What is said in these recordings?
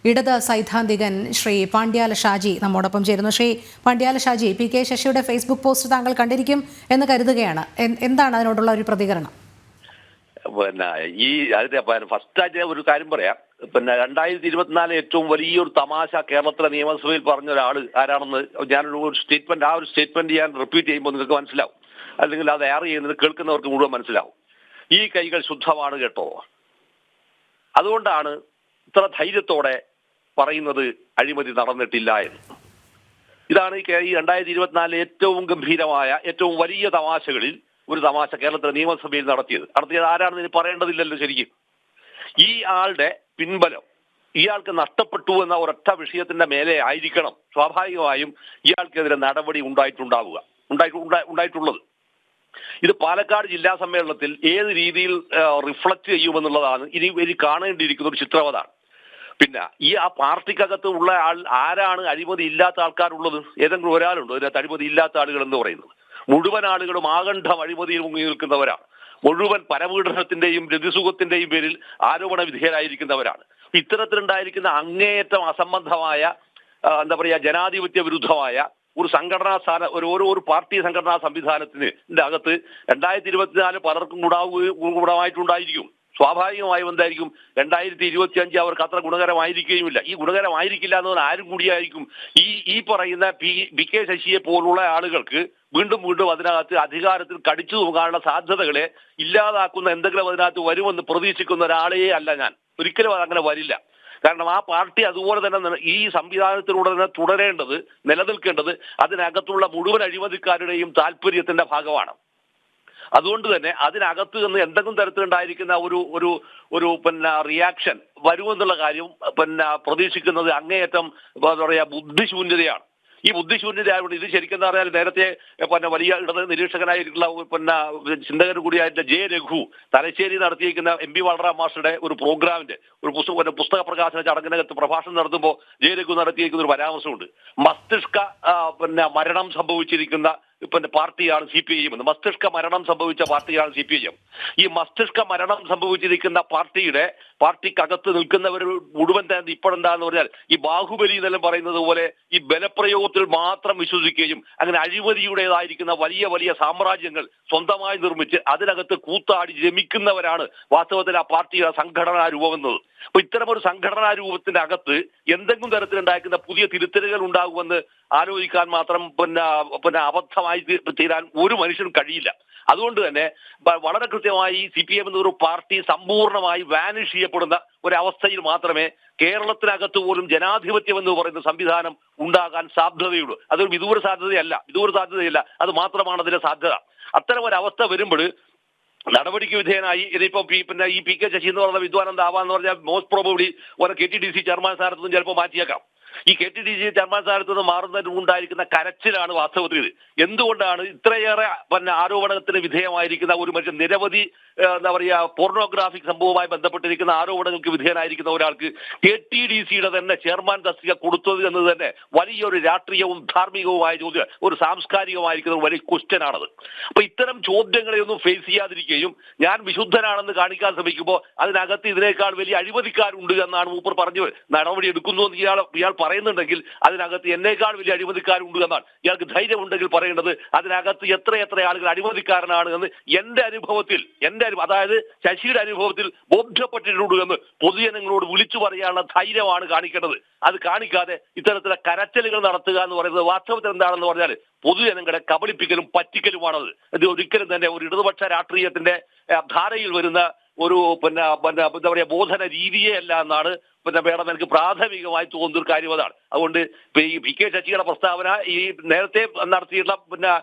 ഇടത് സൈദ്ധാന്തികൻ ശ്രീ പാണ്ഡ്യാല ഷാജി നമ്മോടൊപ്പം ചേരുന്നു. ശ്രീ പാണ്ഡ്യാല ഷാജി, പി കെ ശശിയുടെ ഫേസ്ബുക്ക് പോസ്റ്റ് താങ്കൾ കണ്ടിരിക്കും എന്ന് കരുതുകയാണ്. എന്താണ് അതിനോടുള്ള ഒരു പ്രതികരണം? ഫസ്റ്റ് ഒരു കാര്യം പറയാം. 2024 ഏറ്റവും വലിയൊരു തമാശ കേരളത്തിലെ നിയമസഭയിൽ പറഞ്ഞ ഒരാൾ ആരാണെന്ന് ഞാനൊരു സ്റ്റേറ്റ്മെന്റ്, ആ ഒരു സ്റ്റേറ്റ്മെന്റ് ഞാൻ റിപ്പീറ്റ് ചെയ്യുമ്പോൾ നിങ്ങൾക്ക് മനസ്സിലാവും, അല്ലെങ്കിൽ അത് എയർ ചെയ്യുന്നത് കേൾക്കുന്നവർക്ക് മുഴുവൻ മനസ്സിലാവും. ഈ കൈകൾ ശുദ്ധമാണ് കേട്ടോ. അതുകൊണ്ടാണ് ഇത്ര ധൈര്യത്തോടെ പറയുന്നത് അഴിമതി നടന്നിട്ടില്ല എന്ന്. ഇതാണ് ഈ 2024 ഏറ്റവും ഗംഭീരമായ, ഏറ്റവും വലിയ തമാശകളിൽ ഒരു തമാശ കേരളത്തിലെ നിയമസഭയിൽ നടത്തിയത് ആരാണെന്ന് ഇനി പറയേണ്ടതില്ലല്ലോ. ശരിക്കും ഈ ആളുടെ പിൻബലം ഇയാൾക്ക് നഷ്ടപ്പെട്ടു എന്ന ഒരൊറ്റ വിഷയത്തിന്റെ മേലെ ആയിരിക്കണം സ്വാഭാവികമായും ഇയാൾക്കെതിരെ നടപടി ഉണ്ടായിട്ടുള്ളത്. ഇത് പാലക്കാട് ജില്ലാ സമ്മേളനത്തിൽ ഏത് രീതിയിൽ റിഫ്ലക്ട് ചെയ്യുമെന്നുള്ളതാണ് ഇനി കാണേണ്ടിയിരിക്കുന്ന ഒരു ചിത്രവതാണ്. പിന്നെ ആ പാർട്ടിക്കകത്ത് ഉള്ള ആൾ ആരാണ് അഴിമതി ഇല്ലാത്ത ആൾക്കാരുള്ളത്? ഏതെങ്കിലും ഒരാളുണ്ടോ ഇതിനകത്ത് അഴിമതി ഇല്ലാത്ത ആളുകൾ എന്ന് പറയുന്നത്? മുഴുവൻ ആളുകളും ആകണ്ഠം അഴിമതിയിൽ മുങ്ങി നിൽക്കുന്നവരാണ്. മുഴുവൻ പരപീഡനത്തിന്റെയും രതിസുഖത്തിന്റെയും പേരിൽ ആരോപണ വിധേയരായിരിക്കുന്നവരാണ്. ഇത്തരത്തിലുണ്ടായിരിക്കുന്ന അങ്ങേയറ്റം അസംബന്ധമായ, ജനാധിപത്യ വിരുദ്ധമായ ഒരു സംഘടനാ ഒരു പാർട്ടി സംഘടനാ സംവിധാനത്തിന് അകത്ത് 2024 പലർക്കും ഗുണമായിട്ടുണ്ടായിരിക്കും. സ്വാഭാവികമായും എന്തായിരിക്കും 2025 അവർക്ക് അത്ര ഗുണകരമായിരിക്കുകയുമില്ല. ഈ ഗുണകരമായിരിക്കില്ല എന്നത് ആരും കൂടിയായിരിക്കും. ഈ പറയുന്ന പി കെ ശശിയെ പോലുള്ള ആളുകൾക്ക് വീണ്ടും അതിനകത്ത് അധികാരത്തിൽ കടിച്ചു തൂങ്ങാനുള്ള സാധ്യതകളെ ഇല്ലാതാക്കുന്ന എന്തെങ്കിലും അതിനകത്ത് വരുമെന്ന് പ്രതീക്ഷിക്കുന്ന ഒരാളേ അല്ല ഞാൻ. ഒരിക്കലും അതങ്ങനെ വരില്ല. കാരണം ആ പാർട്ടി അതുപോലെ തന്നെ ഈ സംവിധാനത്തിലൂടെ തന്നെ തുടരേണ്ടത്, നിലനിൽക്കേണ്ടത് അതിനകത്തുള്ള മുഴുവൻ അഴിമതിക്കാരുടെയും താല്പര്യത്തിന്റെ ഭാഗമാണ്. അതുകൊണ്ട് തന്നെ അതിനകത്ത് നിന്ന് എന്തെങ്കിലും തരത്തിലുണ്ടായിരിക്കുന്ന ഒരു റിയാക്ഷൻ വരുമെന്നുള്ള കാര്യം പ്രതീക്ഷിക്കുന്നത് അങ്ങേയറ്റം ബുദ്ധിശൂന്യതയാണ്. ഈ ബുദ്ധിശൂന്യതയായതുകൊണ്ട് ഇത് ശരിക്കും എന്താ പറഞ്ഞാൽ നേരത്തെ വലിയ ഇടത് നിരീക്ഷകനായിട്ടുള്ള ചിന്തകൻ കൂടിയായിട്ടുള്ള ജെ രഘു തലശ്ശേരി നടത്തിയിരിക്കുന്ന MP വളറാം മാസ്റ്ററുടെ ഒരു പ്രോഗ്രാമിന്റെ ഒരു പുസ്തക പ്രകാശന ചടങ്ങിനകത്ത് പ്രഭാഷണം നടത്തുമ്പോൾ ജെ രഘു നടത്തിയിരിക്കുന്ന ഒരു പരാമർശമുണ്ട്. മസ്തിഷ്ക മരണം സംഭവിച്ചിരിക്കുന്ന പാർട്ടിയാണ് CPIM എന്ന്. മസ്തിഷ്ക മരണം സംഭവിച്ച പാർട്ടിയാണ് CPIM. ഈ മസ്തിഷ്ക മരണം സംഭവിച്ചിരിക്കുന്ന പാർട്ടിക്കകത്ത് നിൽക്കുന്നവർ മുഴുവൻ തന്നെ ഇപ്പോഴെന്താന്ന് പറഞ്ഞാൽ ഈ ബാഹുബലി എന്നെല്ലാം പറയുന്നത് പോലെ ഈ ബലപ്രയോഗത്തിൽ മാത്രം വിശ്വസിക്കുകയും അങ്ങനെ അഴിമതിയുടേതായിരിക്കുന്ന വലിയ വലിയ സാമ്രാജ്യങ്ങൾ സ്വന്തമായി നിർമ്മിച്ച് അതിനകത്ത് കൂത്താടി രമിക്കുന്നവരാണ് വാസ്തവത്തിൽ ആ പാർട്ടിയുടെ സംഘടനാ രൂപം എന്നത്. അപ്പൊ ഇത്തരമൊരു സംഘടനാ രൂപത്തിന്റെ അകത്ത് എന്തെങ്കിലും തരത്തിലുണ്ടാക്കുന്ന പുതിയ തിരുത്തലുകൾ ഉണ്ടാകുമെന്ന് ആലോചിക്കാൻ മാത്രം അബദ്ധമായി തീരാൻ ഒരു മനുഷ്യനും കഴിയില്ല. അതുകൊണ്ട് തന്നെ വളരെ കൃത്യമായി CPIM എന്നൊരു പാർട്ടി സമ്പൂർണ്ണമായി വാനിഷ് ചെയ്യപ്പെടുന്ന ഒരവസ്ഥയിൽ മാത്രമേ കേരളത്തിനകത്ത് പോലും ജനാധിപത്യം എന്ന് പറയുന്ന സംവിധാനം ഉണ്ടാകാൻ സാധ്യതയുള്ളൂ. അതൊരു വിദൂര സാധ്യതയല്ല, അത് മാത്രമാണ് അതിന്റെ സാധ്യത. അത്തരം ഒരവസ്ഥ വരുമ്പോൾ നടപടിക്ക് വിധേയനായി ഇതിപ്പോ ഈ പി കെ ശശി എന്ന് പറയുന്ന വിദ്വാനന്ദാവാന്ന് പറഞ്ഞാൽ മോസ്റ്റ് പ്രോബബ്ലി KTDC ചെയർമാൻ സ്ഥാനത്തുനിന്നും ചിലപ്പോൾ മാറ്റിയേക്കാം. ഈ KTDC ചെയർമാൻ സ്ഥാനത്ത് നിന്ന് മാറുന്നതിന് ഉണ്ടായിരിക്കുന്ന കരച്ചിലാണ് വാസ്തവത്തിൽ. എന്തുകൊണ്ടാണ് ഇത്രയേറെ ആരോപണത്തിന് വിധേയമായിരിക്കുന്ന ഒരു മനുഷ്യൻ, നിരവധി പോർണോഗ്രാഫിക് സംഭവവുമായി ബന്ധപ്പെട്ടിരിക്കുന്ന ആരോപണങ്ങൾക്ക് വിധേയനായിരിക്കുന്ന ഒരാൾക്ക് KTDCയുടെ തന്നെ ചെയർമാൻ തസ്തിക കൊടുത്തത് എന്നത് തന്നെ വലിയൊരു രാഷ്ട്രീയവും ധാർമ്മികവുമായ ചോദ്യം, ഒരു സാംസ്കാരികമായിരിക്കുന്ന വലിയ ക്വസ്റ്റ്യൻ ആണത്. അപ്പൊ ഇത്തരം ചോദ്യങ്ങളെയൊന്നും ഫേസ് ചെയ്യാതിരിക്കുകയും ഞാൻ വിശുദ്ധനാണെന്ന് കാണിക്കാൻ ശ്രമിക്കുമ്പോൾ അതിനകത്ത് ഇതിനേക്കാൾ വലിയ അഴിമതിക്കാരുണ്ട് എന്നാണ് മൂപ്പർ പറഞ്ഞു നടപടി എടുക്കുന്നു എന്ന് ഇയാൾ പറയുന്നുണ്ടെങ്കിൽ അതിനകത്ത് എന്നേക്കാൾ വലിയ അഴിമതിക്കാരുണ്ട് എന്നാണ്. ഇയാൾക്ക് ധൈര്യമുണ്ടെങ്കിൽ പറയേണ്ടത് അതിനകത്ത് എത്ര ആളുകൾ അഴിമതിക്കാരനാണ് എന്ന് എന്റെ അനുഭവത്തിൽ, അതായത് ശശിയുടെ അനുഭവത്തിൽ ബോധ്യപ്പെട്ടിട്ടുണ്ട് എന്ന് പൊതുജനങ്ങളോട് വിളിച്ചു പറയാനുള്ള ധൈര്യമാണ് കാണിക്കേണ്ടത്. അത് കാണിക്കാതെ ഇത്തരത്തിലെ കരച്ചലുകൾ നടത്തുക എന്ന് പറയുന്നത് വാസ്തവത്തിൽ എന്താണെന്ന് പറഞ്ഞാൽ പൊതുജനങ്ങളെ കബളിപ്പിക്കലും പറ്റിക്കലുമാണത്. ഇത് ഒരിക്കലും തന്നെ ഒരു ഇടതുപക്ഷ രാഷ്ട്രീയത്തിന്റെ ധാരയിൽ വരുന്ന ഒരു ബോധന രീതിയേ അല്ല എന്നാണ് വേണം എനിക്ക് പ്രാഥമികമായി തോന്നുന്ന ഒരു കാര്യം അതാണ്. അതുകൊണ്ട് ഈ പി കെ ശശിയുടെ പ്രസ്താവന ഈ നേരത്തെ നടത്തിയിട്ടുള്ള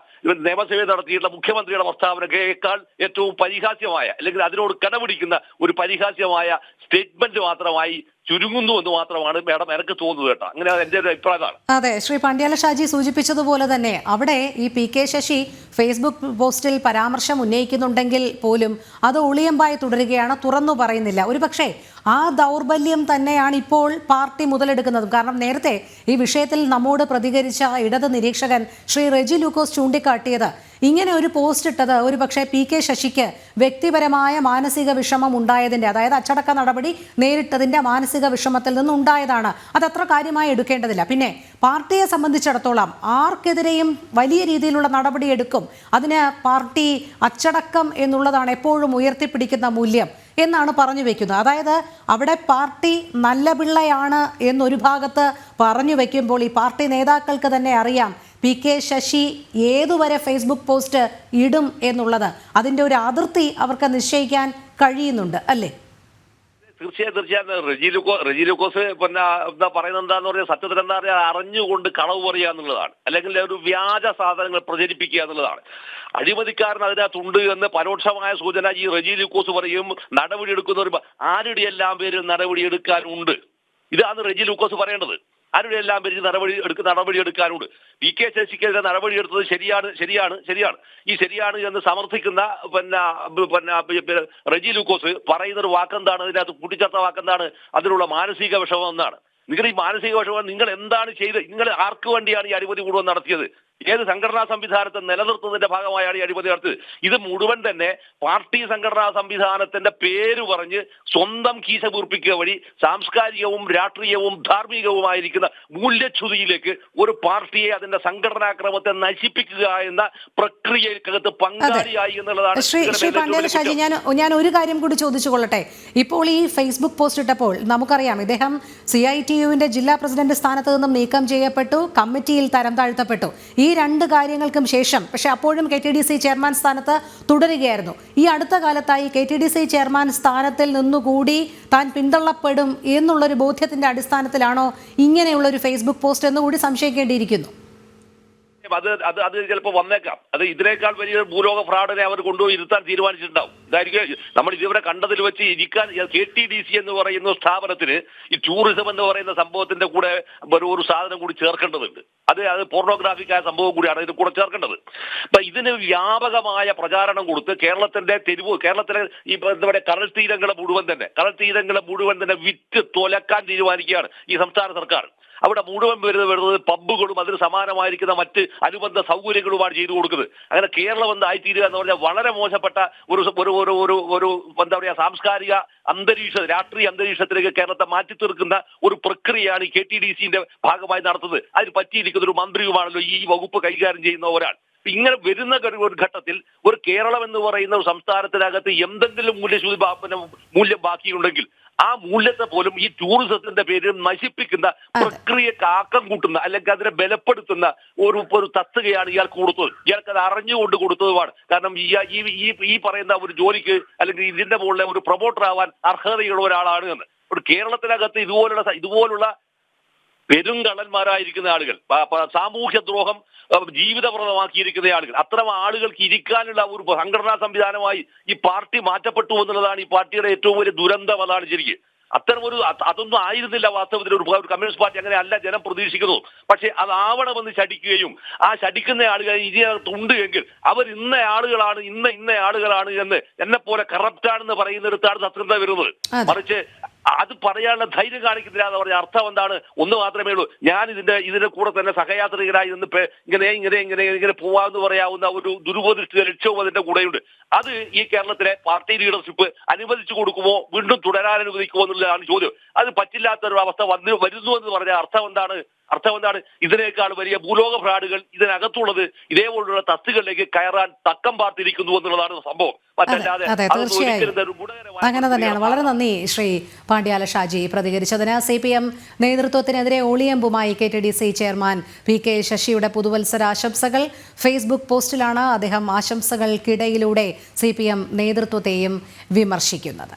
നിയമസഭയിൽ നടത്തിയിട്ടുള്ള മുഖ്യമന്ത്രിയുടെ പ്രസ്താവനയേക്കാൾ ഏറ്റവും പരിഹാസ്യമായ, അല്ലെങ്കിൽ അതിനോട് കടപിടിക്കുന്ന ഒരു പരിഹാസ്യമായ സ്റ്റേറ്റ്മെന്റ് മാത്രമായി ചുരുങ്ങുന്നു എന്ന് മാത്രമാണ് മേഡം എനിക്ക് തോന്നുന്നത് കേട്ടോ. അങ്ങനെ എന്റെ ഒരു അഭിപ്രായമാണ്. അതെ, ശ്രീ പാണ്ഡ്യാല ഷാജി സൂചിപ്പിച്ചതുപോലെ തന്നെ അവിടെ ഈ പി കെ ശശി ഫേസ്ബുക്ക് പോസ്റ്റിൽ പരാമർശം ഉന്നയിക്കുന്നുണ്ടെങ്കിൽ പോലും അത് ഒളിയമ്പായി തുടരുകയാണ്, തുറന്നു പറയുന്നില്ല. ഒരുപക്ഷെ ആ ദൗർബല്യം തന്നെയാണ് ഇപ്പോൾ പാർട്ടി മുതലെടുക്കുന്നതും. കാരണം നേരത്തെ ഈ വിഷയത്തിൽ നമ്മോട് പ്രതികരിച്ച ഇടത് നിരീക്ഷകൻ ശ്രീ റെജി ലൂക്കോസ് ചൂണ്ടിക്കാട്ടിയത് ഇങ്ങനെ ഒരു പോസ്റ്റ് ഇട്ടത് ഒരു പക്ഷേ PK ശശിക്ക് വ്യക്തിപരമായ മാനസിക വിഷമം ഉണ്ടായതിൻ്റെ, അതായത് അച്ചടക്ക നടപടി നേരിട്ടതിൻ്റെ മാനസിക വിഷമത്തിൽ നിന്നുണ്ടായതാണ്. അതത്ര കാര്യമായി എടുക്കേണ്ടതില്ല. പിന്നെ പാർട്ടിയെ സംബന്ധിച്ചിടത്തോളം ആർക്കെതിരെയും വലിയ രീതിയിലുള്ള നടപടി എടുക്കും. അതിന് പാർട്ടി അച്ചടക്കം എന്നുള്ളതാണ് എപ്പോഴും ഉയർത്തിപ്പിടിക്കുന്ന മൂല്യം എന്നാണ് പറഞ്ഞു വെക്കുന്നത്. അതായത് അവിടെ പാർട്ടി നല്ല പിള്ളയാണ് എന്നൊരു ഭാഗത്ത് പറഞ്ഞു വെക്കുമ്പോൾ ഈ പാർട്ടി നേതാക്കൾക്ക് തന്നെ അറിയാം PK ശശി ഏതുവരെ ഫേസ്ബുക്ക് പോസ്റ്റ് ഇടും എന്നുള്ളത്. അതിൻ്റെ ഒരു അതിർത്തി അവർക്ക് നിശ്ചയിക്കാൻ കഴിയുന്നുണ്ട് അല്ലേ? തീർച്ചയായും റെജി ലൂക്കോസ് പിന്നെ എന്താ പറയുന്നത് എന്താന്ന് പറഞ്ഞാൽ സത്യത്തിൽ എന്താ പറയുക, അറിഞ്ഞുകൊണ്ട് കളവ് പറയുക എന്നുള്ളതാണ്, അല്ലെങ്കിൽ ഒരു വ്യാജ സാധനങ്ങൾ പ്രചരിപ്പിക്കുക എന്നുള്ളതാണ്. അഴിമതിക്കാരൻ അതിനകത്തുണ്ട് എന്ന് പരോക്ഷമായ സൂചന ഈ റെജി ലൂക്കോസ് പറയും. നടപടി എടുക്കുന്നവർ ആരുടെ എല്ലാം പേരിൽ നടപടി എടുക്കാനുണ്ട്, ഇതാണ് റെജി ലൂക്കോസ് പറയേണ്ടത്. ആരുടെ എല്ലാം പേരിൽ നടപടി എടുക്കാനുണ്ട്. PK ശശിക്കെതിരെ നടപടി എടുത്തത് ശരിയാണ്. ഈ ശരിയാണ് എന്ന് സമർത്ഥിക്കുന്ന റെജി ലൂക്കോസ് പറയുന്ന ഒരു വാക്കെന്താണ്, അതിനകത്ത് കൂട്ടിച്ചേർത്ത വാക്കെന്താണ്, അതിനുള്ള മാനസിക വിഷമം എന്നാണ്. നിങ്ങൾ ഈ മാനസിക വിഷമം നിങ്ങൾ എന്താണ് ചെയ്തത്? നിങ്ങൾ ആർക്ക് വേണ്ടിയാണ് ഈ അഴിമതി മുഴുവൻ നടത്തിയത്? ഏത് സംഘടനാ സംവിധാനത്തെ നിലനിർത്തുന്നതിന്റെ ഭാഗമായാണ് ഈ അഴിമതി നടത്തിയത്? ഇത് മുഴുവൻ തന്നെ പാർട്ടി സംഘടനാ സംവിധാനത്തിന്റെ പേര് പറഞ്ഞ് സ്വന്തം കീശ പൂർപ്പിക്കുക വഴി സാംസ്കാരികവും രാഷ്ട്രീയവും ധാർമ്മികവുമായിരിക്കുന്ന മൂല്യച്യുതിയിലേക്ക് ഒരു പാർട്ടിയെ അതിന്റെ സംഘടനാക്രമത്തെ നശിപ്പിക്കുക എന്ന പ്രക്രിയക്കകത്ത് പങ്കാളിയായി എന്നുള്ളതാണ്. ശ്രീ പാണ്ഡ്യാല ഷാജി, ഞാൻ ഒരു കാര്യം കൂടി ചോദിച്ചു കൊള്ളട്ടെ. ഇപ്പോൾ ഈ ഫേസ്ബുക്ക് പോസ്റ്റ് ഇട്ടപ്പോൾ നമുക്കറിയാം ഇദ്ദേഹം CITUവിന്റെ ജില്ലാ പ്രസിഡന്റ് സ്ഥാനത്ത് നിന്നും നീക്കം ചെയ്യപ്പെട്ടു, കമ്മിറ്റിയിൽ തരം താഴ്ത്തപ്പെട്ടു. ഈ രണ്ട് കാര്യങ്ങൾക്കും ശേഷം പക്ഷെ അപ്പോഴും KTDC ചെയർമാൻ സ്ഥാനത്ത് തുടരുകയായിരുന്നു. ഈ അടുത്ത കാലത്തായി KTDC ചെയർമാൻ സ്ഥാനത്തിൽ നിന്നുകൂടി താൻ പിന്തള്ളപ്പെടും എന്നുള്ളൊരു ബോധ്യത്തിന്റെ അടിസ്ഥാനത്തിലാണോ ഇങ്ങനെയുള്ളൊരു ഫേസ്ബുക്ക് പോസ്റ്റ് എന്നുകൂടി സംശയിക്കേണ്ടിയിരിക്കുന്നു. അത് ചിലപ്പോൾ വന്നേക്കാം. അത് ഇതിനേക്കാൾ വലിയ ഭൂലോക ഫ്രോഡിനെ അവർ കൊണ്ടുപോയി ഇരുത്താൻ തീരുമാനിച്ചിട്ടുണ്ടാവും. ഇതായിരിക്കും നമ്മൾ ഇതുവരെ കണ്ടതിൽ വെച്ച് ഇരിക്കാൻ. KTDC എന്ന് പറയുന്ന സ്ഥാപനത്തിന് ഈ ടൂറിസം എന്ന് പറയുന്ന സംഭവത്തിന്റെ കൂടെ ഒരു സാധനം കൂടി ചേർക്കേണ്ടതുണ്ട്. അത് പോർണോഗ്രാഫിക് ആയ സംഭവം കൂടിയാണ് ഇതിന് കൂടെ ചേർക്കേണ്ടത്. അപ്പൊ ഇതിന് വ്യാപകമായ പ്രചാരണം കൊടുത്ത് കേരളത്തിലെ ഈ എന്താ പറയുക കടൽ തീരങ്ങളെ മുഴുവൻ തന്നെ വിറ്റ് തൊലക്കാൻ തീരുമാനിക്കുകയാണ് ഈ സംസ്ഥാന സർക്കാർ. അവിടെ മുഴുവൻ വരുന്നത് പബ്ബുകളും അതിന് സമാനമായിരിക്കുന്ന മറ്റ് അനുബന്ധ സൗകര്യങ്ങളുമാണ് ചെയ്തു കൊടുക്കുന്നത്. അങ്ങനെ കേരളം എന്ന് ആയിത്തീരുക എന്ന് പറഞ്ഞാൽ വളരെ മോശപ്പെട്ട ഒരു എന്താ പറയുക സാംസ്കാരിക രാഷ്ട്രീയ അന്തരീക്ഷത്തിലേക്ക് കേരളത്തെ മാറ്റി തീർക്കുന്ന ഒരു പ്രക്രിയയാണ് ഈ KTDCന്റെ ഭാഗമായി നടത്തുന്നത്. അതിന് പറ്റിയിരിക്കുന്ന ഒരു മന്ത്രിയുമാണല്ലോ ഈ വകുപ്പ് കൈകാര്യം ചെയ്യുന്ന ഒരാൾ. ഇങ്ങനെ വരുന്ന ഒരു ഘട്ടത്തിൽ ഒരു കേരളം എന്ന് പറയുന്ന ഒരു സംസ്ഥാനത്തിനകത്ത് എന്തെങ്കിലും മൂല്യം ബാക്കിയുണ്ടെങ്കിൽ ആ മൂല്യത്തെ പോലും ഈ ടൂറിസത്തിന്റെ പേരിൽ നശിപ്പിക്കുന്ന പ്രക്രിയക്ക് ആക്കം കൂട്ടുന്ന അല്ലെങ്കിൽ അതിനെ ബലപ്പെടുത്തുന്ന ഒരു തസ്തികയാണ് ഇയാൾക്ക് കൊടുത്തത്. ഇയാൾക്ക് അത് അറിഞ്ഞുകൊണ്ട് കൊടുത്തതുമാണ്. കാരണം ഈ പറയുന്ന ഒരു ജോലിക്ക് അല്ലെങ്കിൽ ഇതിന്റെ മുകളിലെ ഒരു പ്രൊമോട്ടർ ആവാൻ അർഹതയുള്ള ഒരാളാണ് എന്ന്. ഒരു കേരളത്തിനകത്ത് ഇതുപോലുള്ള പെരുങ്കള്ളന്മാരായിരിക്കുന്ന ആളുകൾ, സാമൂഹ്യ ദ്രോഹം ജീവിതപ്രദമാക്കിയിരിക്കുന്ന ആളുകൾ, അത്തരം ആളുകൾക്ക് ഇരിക്കാനുള്ള ഒരു സംഘടനാ സംവിധാനമായി ഈ പാർട്ടി മാറ്റപ്പെട്ടു എന്നുള്ളതാണ് ഈ പാർട്ടിയുടെ ഏറ്റവും വലിയ ദുരന്തം. അതാണ് ശരിക്കും. അതൊന്നും ആയിരുന്നില്ല വാസ്തവത്തിൽ. ഒരു കമ്മ്യൂണിസ്റ്റ് പാർട്ടി അങ്ങനെ അല്ല ജനം പ്രതീക്ഷിക്കുന്നു. പക്ഷെ അതാവണമെന്ന് ശടിക്കുകയും ആ ശടിക്കുന്ന ആളുകൾ ഇതിനകത്തുണ്ട് എങ്കിൽ അവർ ഇന്ന ആളുകളാണ് എന്ന് എന്നെ പോലെ കറപ്റ്റാണെന്ന് പറയുന്നിടത്താണ് സത്യത വരുന്നത്. മറിച്ച് അത് പറയാനുള്ള ധൈര്യം കാണിക്കുന്നില്ല എന്ന് പറഞ്ഞ അർത്ഥം എന്താണ്? ഒന്ന് മാത്രമേ ഉള്ളൂ, ഞാൻ ഇതിന്റെ കൂടെ തന്നെ സഹയാത്രികരായി നിന്ന് ഇങ്ങനെ പോവാന്ന് പറയാവുന്ന ഒരു ദുരുപദിഷ്ഠിത ലക്ഷ്യവും അതിന്റെ കൂടെയുണ്ട്. അത് ഈ കേരളത്തിലെ പാർട്ടി ലീഡർഷിപ്പ് അനുവദിച്ചു കൊടുക്കുമോ, വീണ്ടും തുടരാൻ അനുവദിക്കുമോ എന്നുള്ളതാണ് ചോദ്യം. അത് പറ്റില്ലാത്തൊരു അവസ്ഥ വരുന്നു എന്ന് പറഞ്ഞ അർത്ഥം എന്താണ്? ഇതിനേക്കാൾ വലിയ ഭൂലോക ഫ്രോഡുകൾ ഇതിനകത്തുള്ളത് ഇതേപോലുള്ള തസ്തികളിലേക്ക് കയറാൻ തക്കം പാർത്തിരിക്കുന്നു എന്നുള്ളതാണ് സംഭവം. അതെ, തീർച്ചയായും അങ്ങനെ തന്നെയാണ്. വളരെ നന്ദി ശ്രീ പാണ്ഡ്യാല ഷാജി പ്രതികരിച്ചതിന്. CPM നേതൃത്വത്തിനെതിരെ ഒളിയമ്പുമായി KTDC ചെയർമാൻ PK ശശിയുടെ പുതുവത്സര ആശംസകൾ ഫേസ്ബുക്ക് പോസ്റ്റിലാണ് അദ്ദേഹം ആശംസകൾക്കിടയിലൂടെ CPM നേതൃത്വത്തെയും വിമർശിക്കുന്നത്.